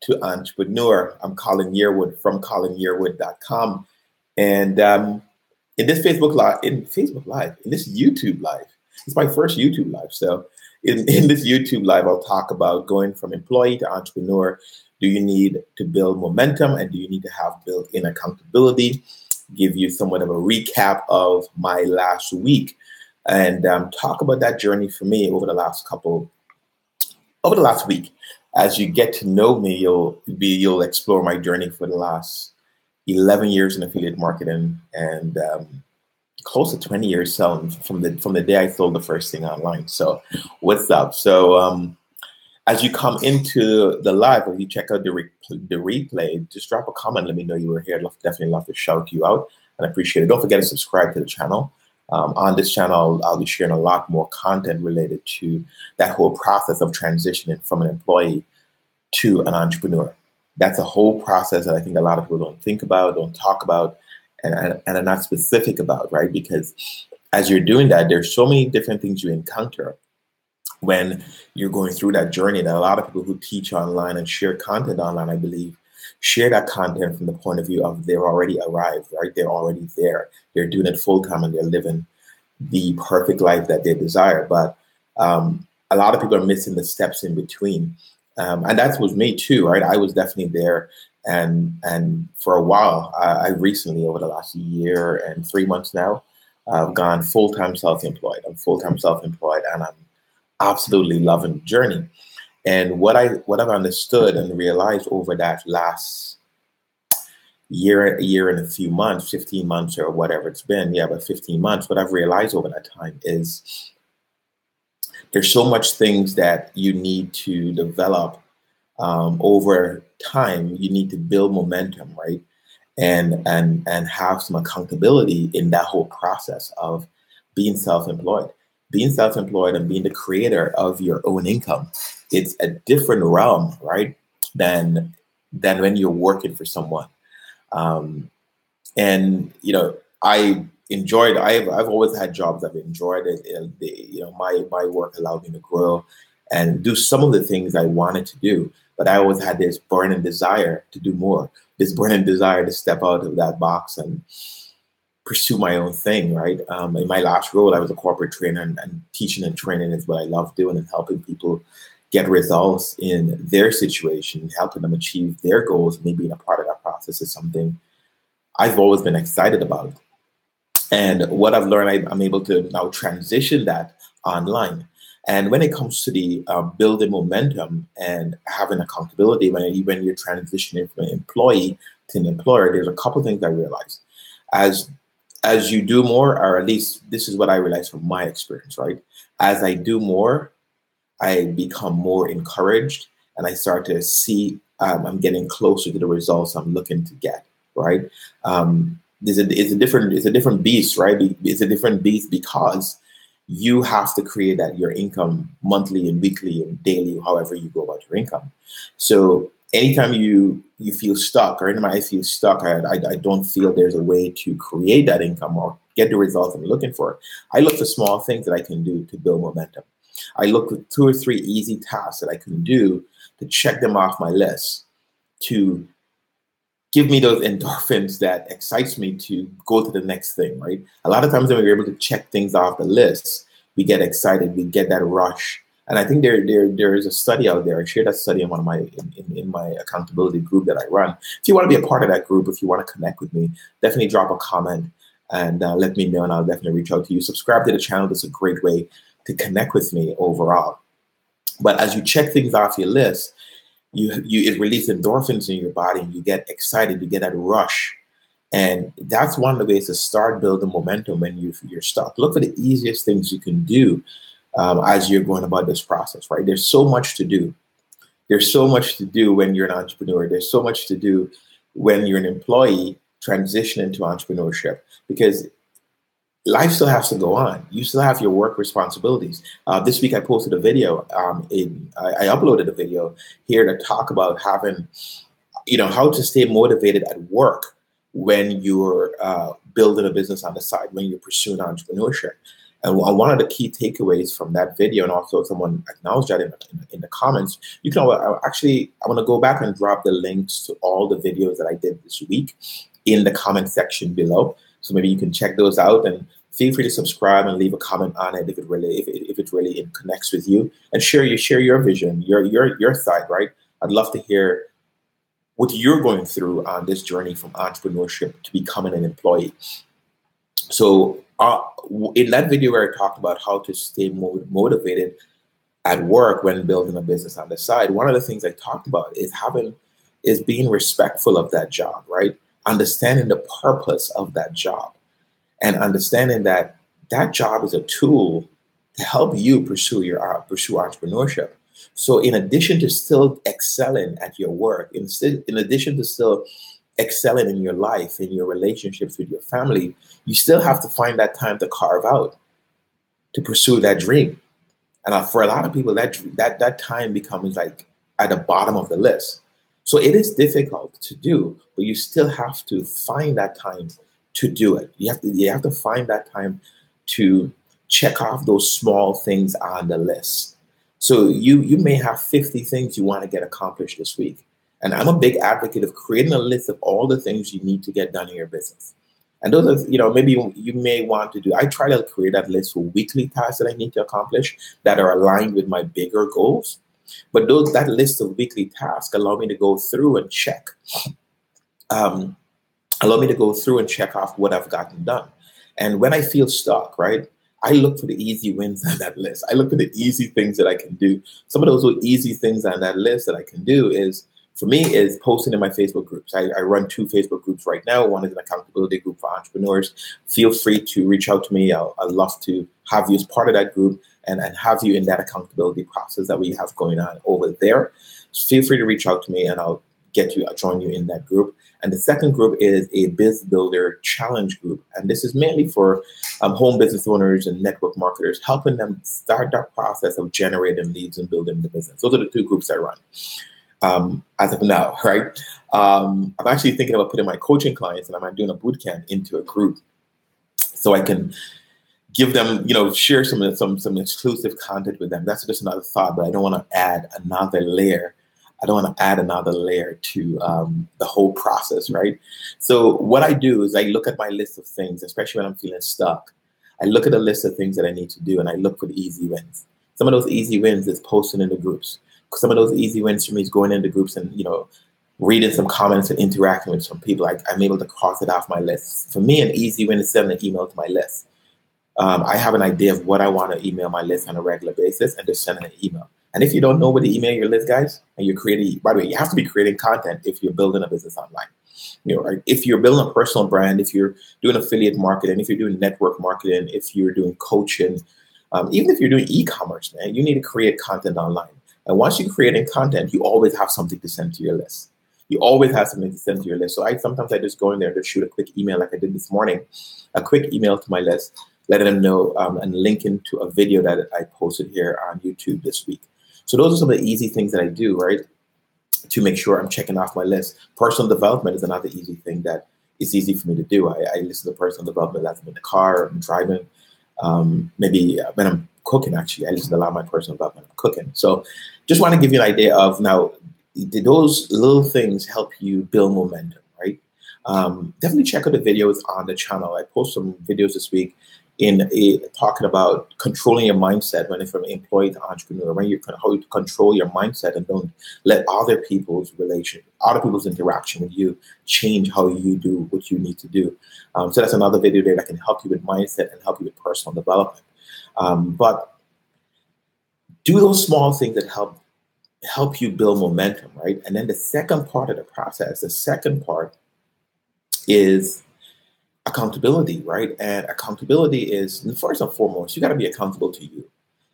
to Entrepreneur. I'm Colin Yearwood from colinyearwood.com. And in this in this YouTube Live, it's my first YouTube Live. So in this YouTube Live, I'll talk about going from employee to entrepreneur. Do you need to build momentum, and do you need to have built-in accountability? Give you somewhat of a recap of my last week, and talk about that journey for me over the last week. As you get to know me, you'll explore my journey for the last 11 years in affiliate marketing and close to 20 years selling from the day I sold the first thing online. So what's up? So as you come into the live, or you check out the replay, just drop a comment. Let me know you were here. I'd definitely love to shout you out, and I appreciate it. Don't forget to subscribe to the channel. On this channel, I'll be sharing a lot more content related to that whole process of transitioning from an employee to an entrepreneur. That's a whole process that I think a lot of people don't think about, don't talk about, and are not specific about, right? Because as you're doing that, there's so many different things you encounter when you're going through that journey, that a lot of people who teach online and share content online, I believe, share that content from the point of view of they're already arrived, right? They're already there. They're doing it full time and they're living the perfect life that they desire. But a lot of people are missing the steps in between. And that was me too, right? I was definitely there. And for a while, I recently, over the last year and 3 months now, I've gone full-time self-employed. I'm full-time self-employed, and I'm absolutely loving the journey. And what I've understood and realized over that last year and a few months, 15 months or whatever it's been, about 15 months, what I've realized over that time is there's so much things that you need to develop over time. You need to build momentum, right? And have some accountability in that whole process of being self-employed. Being self-employed and being the creator of your own income, it's a different realm, right? Than when you're working for someone. And I've always had jobs I've enjoyed it. My work allowed me to grow and do some of the things I wanted to do, but I always had this burning desire to do more, this burning desire to step out of that box and pursue my own thing, right? In my last role, I was a corporate trainer, and teaching and training is what I love doing, and helping people get results in their situation, helping them achieve their goals. Me being a part of that process is something I've always been excited about. And what I've learned, I'm able to now transition that online. And when it comes to the building momentum and having accountability, when you're transitioning from an employee to an employer, there's a couple of things I realized. As you do more, or at least this is what I realized from my experience, right? As I do more, I become more encouraged, and I start to see I'm getting closer to the results I'm looking to get, right? It's a different beast, right? It's a different beast because you have to create that your income monthly and weekly and daily, however you go about your income. So anytime you feel stuck, or anytime I feel stuck, I don't feel there's a way to create that income or get the results I'm looking for, I look for small things that I can do to build momentum. I look for 2 or 3 easy tasks that I can do to check them off my list, to give me those endorphins that excites me to go to the next thing, right? A lot of times when we're able to check things off the list, we get excited, we get that rush. And I think there is a study out there. I shared that study in one of my in my accountability group that I run. If you want to be a part of that group, if you want to connect with me, definitely drop a comment and let me know, and I'll definitely reach out to you. Subscribe to the channel. That's a great way to connect with me overall. But as you check things off your list, it releases endorphins in your body, and you get excited, you get that rush. And that's one of the ways to start building momentum when you're stuck. Look for the easiest things you can do as you're going about this process, right? There's so much to do. There's so much to do when you're an entrepreneur. There's so much to do when you're an employee transitioning to entrepreneurship, because life still has to go on. You still have your work responsibilities. This week I posted a video. I uploaded a video here to talk about having, how to stay motivated at work when you're building a business on the side, when you're pursuing entrepreneurship. And one of the key takeaways from that video, and also someone acknowledged that in the comments, you can actually, I want to go back and drop the links to all the videos that I did this week in the comment section below. So maybe you can check those out, and feel free to subscribe and leave a comment on it if it really connects with you, and share your vision, your side, right? I'd love to hear what you're going through on this journey from entrepreneurship to becoming an employee. So in that video where I talked about how to stay motivated at work when building a business on the side, one of the things I talked about is being respectful of that job, right? Understanding the purpose of that job, and understanding that that job is a tool to help you pursue entrepreneurship. So in addition to still excelling at your work, in addition to still excelling in your life, in your relationships with your family, you still have to find that time to carve out to pursue that dream. And for a lot of people, that time becomes like at the bottom of the list. So it is difficult to do, but you still have to find that time to do it. You have to find that time to check off those small things on the list. So you may have 50 things you want to get accomplished this week. And I'm a big advocate of creating a list of all the things you need to get done in your business. And those are, maybe you may want to do, I try to create that list for weekly tasks that I need to accomplish that are aligned with my bigger goals. But that list of weekly tasks allow me to go through and check. Allow me to go through and check off what I've gotten done. And when I feel stuck, right, I look for the easy wins on that list. I look for the easy things that I can do. Some of those easy things on that list that I can do for me is posting in my Facebook groups. I run 2 Facebook groups right now. One is an accountability group for entrepreneurs. Feel free to reach out to me. I'd love to have you as part of that group and have you in that accountability process that we have going on over there. So feel free to reach out to me, and I'll join you in that group. And the second group is a Biz Builder Challenge group. And this is mainly for home business owners and network marketers, helping them start that process of generating leads and building the business. Those are the 2 groups I run as of now, right? I'm actually thinking about putting my coaching clients, and I'm doing a boot camp into a group so I can give them, share some exclusive content with them. That's just another thought, but I don't want to add another layer. I don't want to add another layer to the whole process, right? So what I do is I look at my list of things, especially when I'm feeling stuck. I look at a list of things that I need to do, and I look for the easy wins. Some of those easy wins is posting in the groups. Some of those easy wins for me is going into groups and, reading some comments and interacting with some people. I'm able to cross it off my list. For me, an easy win is sending an email to my list. I have an idea of what I want to email my list on a regular basis, and just sending an email. And if you don't know what to email your list, guys, and you're creating, by the way, you have to be creating content if you're building a business online. Right? If you're building a personal brand, if you're doing affiliate marketing, if you're doing network marketing, if you're doing coaching, even if you're doing e-commerce, man, you need to create content online. And once you're creating content, you always have something to send to your list. You always have something to send to your list. So sometimes I just go in there and just shoot a quick email like I did this morning, a quick email to my list, letting them know and linking to a video that I posted here on YouTube this week. So those are some of the easy things that I do, right, to make sure I'm checking off my list. Personal development is another easy thing that is easy for me to do. I listen to personal development as I'm in the car, or I'm driving, maybe when I'm cooking, actually. I listen to a lot of my personal development when I'm cooking. So just want to give you an idea of now, those little things help you build momentum, right? Definitely check out the videos on the channel. I post some videos this week talking about controlling your mindset when from employee to entrepreneur, how you control your mindset and don't let other people's interaction with you change how you do what you need to do. So that's another video there that can help you with mindset and help you with personal development. But do those small things that help you build momentum, right? And then the second part of the process, is accountability, right? And accountability is, first and foremost, you got to be accountable to you.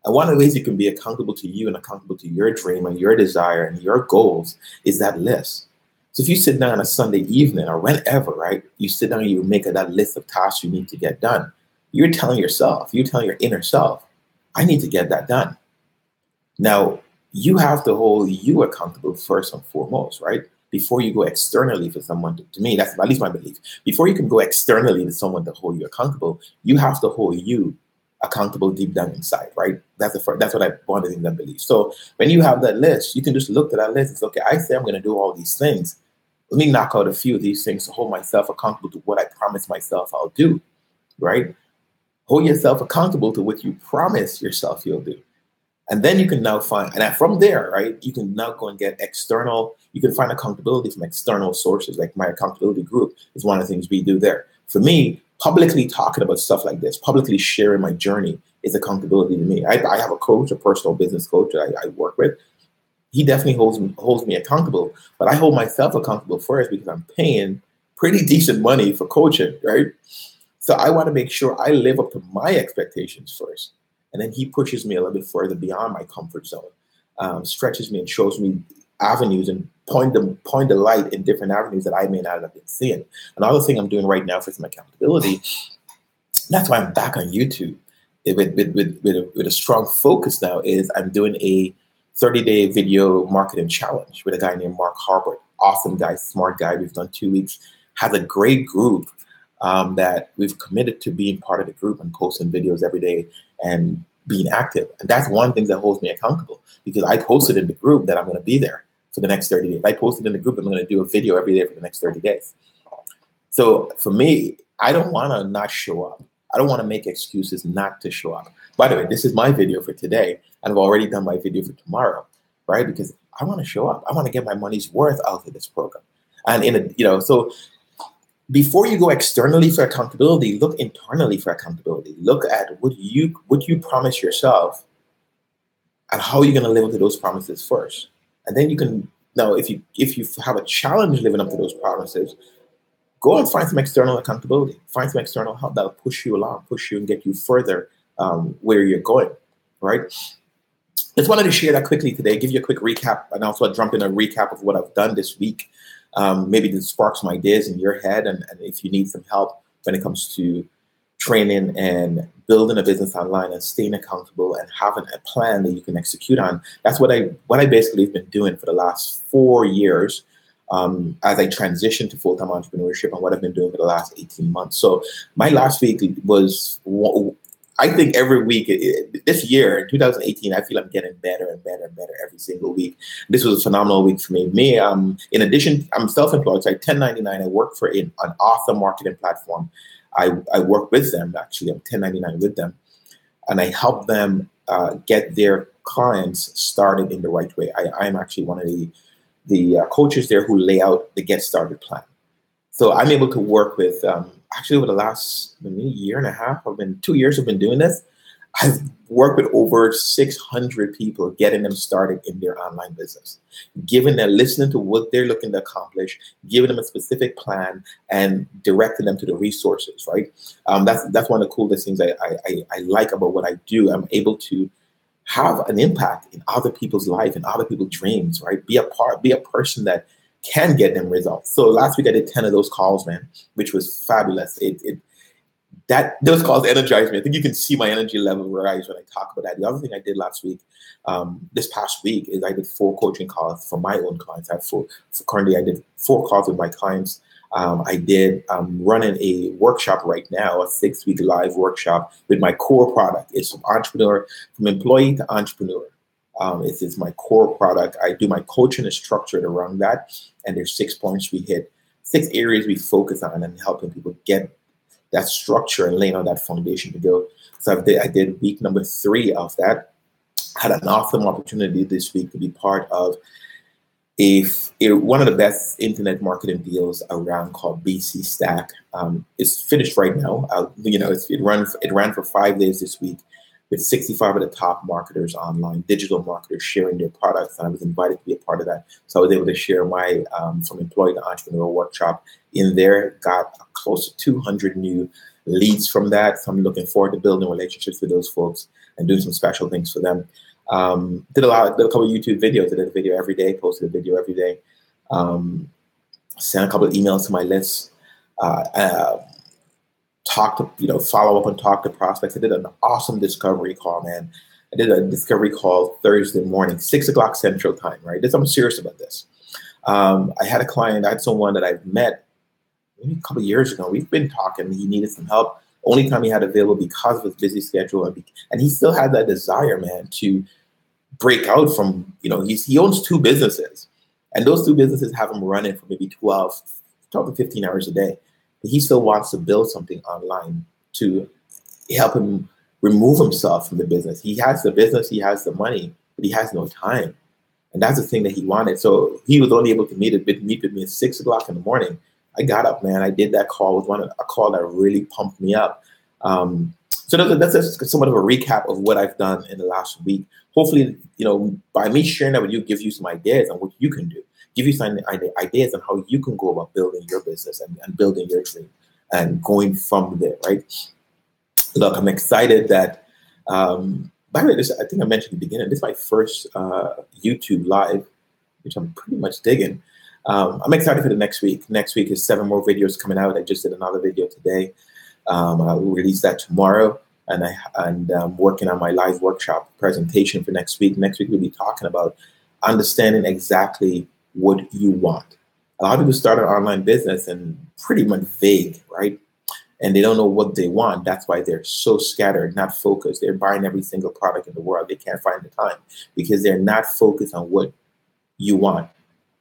And one of the ways you can be accountable to you and accountable to your dream and your desire and your goals is that list. So if you sit down on a Sunday evening or whenever, right, you sit down and you make that list of tasks you need to get done, you're telling your inner self, I need to get that done. Now, you have to hold you accountable first and foremost, right? Before you go externally for someone to me, that's at least my belief. Before you can go externally to someone to hold you accountable, you have to hold you accountable deep down inside, right? That's that's what I one of the things I believe. So when you have that list, you can just look at that list and say, okay, I say I'm going to do all these things. Let me knock out a few of these things to hold myself accountable to what I promise myself I'll do, right? Hold yourself accountable to what you promise yourself you'll do. And then you can now find, and from there, right, you can now go and get external, you can find accountability from external sources, like my accountability group is one of the things we do there. For me, publicly talking about stuff like this, publicly sharing my journey is accountability to me. I have a coach, a personal business coach that I work with. He definitely holds me accountable, but I hold myself accountable first because I'm paying pretty decent money for coaching, right? So I want to make sure I live up to my expectations first. And then he pushes me a little bit further beyond my comfort zone, stretches me and shows me avenues and point the light in different avenues that I may not have been seeing. Another thing I'm doing right now for some accountability, that's why I'm back on YouTube with a strong focus now, is I'm doing a 30-day video marketing challenge with a guy named Mark Harbert. Awesome guy, smart guy. We've done 2 weeks. Has a great group that we've committed to being part of the group and posting videos every day and being active. And that's one thing that holds me accountable, because I posted in the group that I'm going to be there for the next 30 days. I posted in the group that I'm going to do a video every day for the next 30 days. So for me, I don't want to not show up. I don't want to make excuses not to show up. By the way, this is my video for today, and I've already done my video for tomorrow, right? Because I want to show up. I want to get my money's worth out of this program. And so before you go externally for accountability, look internally for accountability. Look at what you promise yourself and how you're going to live up to those promises first. And then you can, now if you have a challenge living up to those promises, go and find some external accountability. Find some external help that'll push you along, push you and get you further where you're going, right? Just wanted to share that quickly today, give you a quick recap, and also jump in a recap of what I've done this week. Maybe this sparks some ideas in your head, and if you need some help when it comes to training and building a business online and staying accountable and having a plan that you can execute on, that's what I basically have been doing for the last 4 years as I transition to full-time entrepreneurship, and what I've been doing for the last 18 months. So my last week was, I think every week, this year, in 2018, I feel I'm getting better and better and better every single week. This was a phenomenal week for me. In addition, I'm self-employed, so I 1099. I work for an awesome marketing platform. I work with them, actually. I'm 1099 with them. And I help them get their clients started in the right way. I'm actually one of the coaches there who lay out the Get Started plan. So I'm able to work with, actually over the last year and a half, 2 years I've been doing this. I've worked with over 600 people, getting them started in their online business, listening to what they're looking to accomplish, giving them a specific plan, and directing them to the resources, right? That's one of the coolest things I like about what I do. I'm able to have an impact in other people's life and other people's dreams, right? Be a person that can get them results. So last week I did 10 of those calls, man, which was fabulous. Those calls energized me. I think you can see my energy level rise when I talk about that. The other thing I did last week, this past week, is I did 4 coaching calls for my own clients. Currently I did 4 calls with my clients. I'm running a workshop right now, a 6-week live workshop with my core product. It's from employee to entrepreneur. It's my core product. I do my coaching is structured around that. And there's 6 points we hit, 6 areas we focus on, and helping people get that structure and laying out that foundation to go. So I did week number 3 of that. I had an awesome opportunity this week to be part of one of the best internet marketing deals around called BC Stack. It's finished right now. It ran for 5 days this week with 65 of the top marketers online, digital marketers sharing their products, and I was invited to be a part of that. So I was able to share my from employee to entrepreneur workshop in there. Got close to 200 new leads from that. So I'm looking forward to building relationships with those folks and doing some special things for them. Did a couple of YouTube videos. I did a video every day, posted a video every day. Sent a couple of emails to my list. Follow up and talk to prospects. I did an awesome discovery call, man. I did a discovery call Thursday morning, 6 o'clock Central Time, right? I'm serious about this. I had someone that I've met maybe a couple of years ago. We've been talking. He needed some help Only time he had available because of his busy schedule, and he still had that desire, man, to break out from, he owns two businesses, and those two businesses have him running for maybe 12 to 15 hours a day. But he still wants to build something online to help him remove himself from the business. He has the business, he has the money, but he has no time. And that's the thing that he wanted. So he was only able to meet with me at 6 o'clock in the morning. I got up, man. I did that call with a call that really pumped me up. So that's just somewhat of a recap of what I've done in the last week. Hopefully, by me sharing that with you, give you some ideas on what you can do, give you some ideas on how you can go about building your business and building your dream and going from there, right? Look, I'm excited that, by the way, I think I mentioned at the beginning, this is my first YouTube live, which I'm pretty much digging. I'm excited for the next week. Next week is 7 more videos coming out. I just did another video today. I'll release that tomorrow, and I'm working on my live workshop presentation for next week. Next week we'll be talking about understanding exactly what you want. A lot of people start an online business and pretty much vague, right? And they don't know what they want. That's why they're so scattered, not focused. They're buying every single product in the world. They can't find the time because they're not focused on what you want.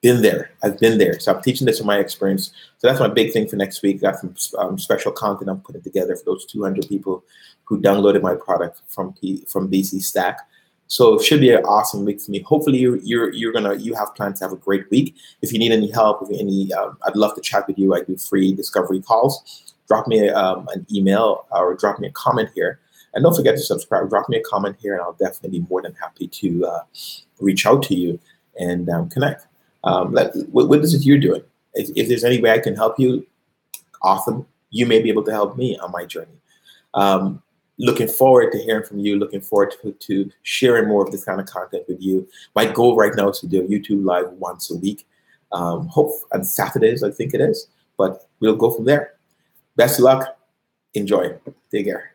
Been there. I've been there. So I'm teaching this from my experience. So that's my big thing for next week. Got some special content I'm putting together for those 200 people who downloaded my product from BC Stack. So it should be an awesome week for me. Hopefully you have plans to have a great week. If you need any help, I'd love to chat with you. I do free discovery calls. Drop me an email or drop me a comment here. And don't forget to subscribe. Drop me a comment here, and I'll definitely be more than happy to reach out to you and connect. What is it you're doing? If there's any way I can help you, awesome. You may be able to help me on my journey. Looking forward to hearing from you. Looking forward to sharing more of this kind of content with you. My goal right now is to do a YouTube live once a week. Hope on Saturdays, I think it is. But we'll go from there. Best of luck. Enjoy. Take care.